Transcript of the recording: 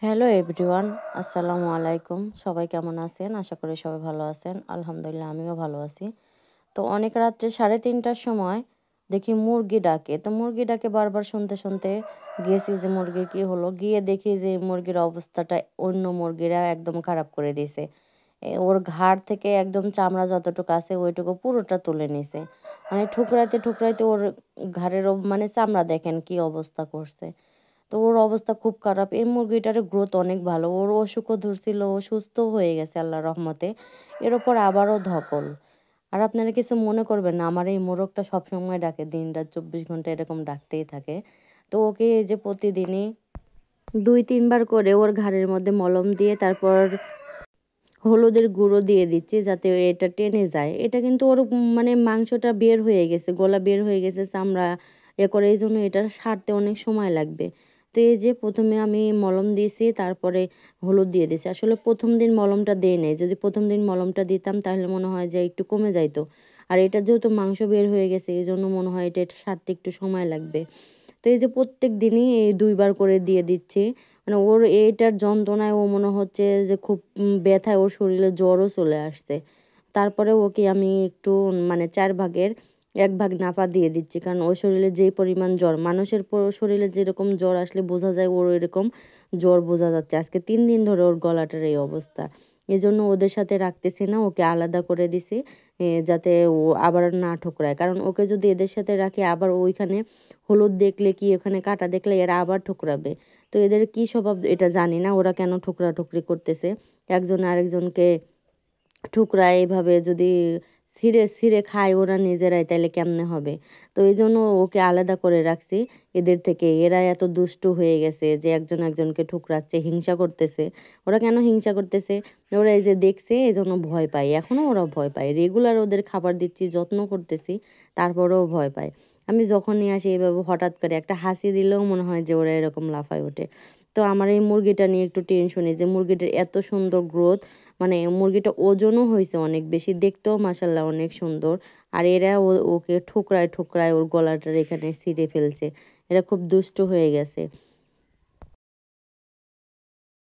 Hello everyone, আসসালামু আলাইকুম। সবাই কেমন আছেন? আশা করি সবাই ভালো আছেন। আলহামদুলিল্লাহ আমিও ভালো আছি। তো অনেক রাত্রে 3:30টার সময় দেখি মুরগি ডাকে। তো মুরগি ডাকে বারবার শুনতে গেছি যে মুরগির কি হলো? গিয়ে দেখি যে মুরগির অবস্থাটা অন্য মুরগিরা একদম খারাপ করে দিছে। ওর ঘাড় থেকে একদম চামড়া যতটুকু আছে ওইটুকু পুরোটা তুলে নিছে। মানে ঠুকরাইতে ওর ঘাড়ের মানে চামড়া দেখেন কি অবস্থা করছে। তো ওর অবস্থা খুব খারাপ। এই মুরগিটার গ্রোথ অনেক ভালো। ওর অসুখও ধরছিল, ও সুস্থও হয়ে গেছে আল্লাহর রহমতে। এর ওপর আবারও ধকল। আর আপনারা কিছু মনে করবেন না, আমার এই মোরগটা সবসময় ডাকে। দিন-রাত ২৪ ঘন্টা এরকম ডাকতেই থাকে। তো ওকে এই যে প্রতিদিনই ২-৩ বার করে ওর ঘাড়ের মধ্যে মলম দিয়ে তারপর হলুদের গুঁড়ো দিয়ে দিচ্ছি যাতে এটা টেনে যায়। এটা কিন্তু ওর মানে মাংসটা বের হয়ে গেছে, গলা বের হয়ে গেছে, চামড়া করে এইজন্য এটা সারতে অনেক সময় লাগবে। তো এই যে ১ম এ আমি মলম দিয়েছি, তারপরে হলুদ দিয়ে দিয়েছি। আসলে ১ম দিন মলমটা দেই নাই। যদি ১ম দিন মলমটা দিতাম তাহলে মনে হয় যে একটু কমে যাইত। আর এটা যেহেতু মাংস বের হয়ে গেছে এজন্য মনে হয় এটা সারতে একটু সময় লাগবে। তো এই যে প্রত্যেক দিনই এই ২ বার করে দিয়ে দিচ্ছি। মানে ওর এইটার যন্ত্রণায় ও মনে হচ্ছে যে খুব ব্যথায় ওর শরীরে জ্বরও চলে আসছে। তারপরেও ওকে আমি একটু মানে ৪ ভাগের ১ ভাগ নাপা দিয়ে দিচ্ছি। কারণ ওর শরীরে যেই পরিমাণ জ্বর, মানুষের শরীরে যেরকম জ্বর আসলে বোঝা যায় ওর এরকম জ্বর বোঝা যাচ্ছে। আজকে ৩ দিন ধরে ওর গলাটার এই অবস্থা। এজন্য ওদের সাথে রাখতেছি না, ওকে আলাদা করে দিছি যাতে ও আবার না ঠোকরায়। কারণ ওকে যদি এদের সাথে রাখি আবার ওইখানে হলুদ দেখলে কি ওখানে কাঁটা দেখলে এরা আবার ঠোকরাবে। তো এদের কি স্বভাব এটা জানি না। ওরা কেন ঠোকরাঠুকরি করতেছে। একজন আরেকজনকে ঠুকরায় এভাবে যদি ছিঁড়ে খায় ওরা নিজেরাই তাইলে কেমনে হবে? তো এইজন্য ওকে আলাদা করে রাখছি এদের থেকে। এরা এত দুষ্টু হয়ে গেছে যে একজন একজনকে ঠুকরাচ্ছে, হিংসা করতেছে। ওরা কেন হিংসা করতেছে? ওরা এই যে দেখছে এজন্য ভয় পায়। এখনো ওরা ভয় পায়। রেগুলার ওদের খাবার দিচ্ছি, যত্ন করতেছি, তারপরেও ভয় পায়। আমি যখনই আসি এভাবে হঠাৎ করে একটা হাসি দিলেও মনে হয় যে ওরা এরকম লাফায় ওঠে। তো আমার এই মুরগিটা নিয়ে একটু টেনশনি যে মুরগিটার এত সুন্দর গ্রোথ, মানে মুরগিটা ওজনও হইছে অনেক বেশি, দেখতেও মাশাআল্লাহ অনেক সুন্দর। আর এরা ওকে ঠোকরায় ওর গলাটার এখানে ছিঁড়ে ফেলছে। এরা খুব দুষ্ট হয়ে গেছে।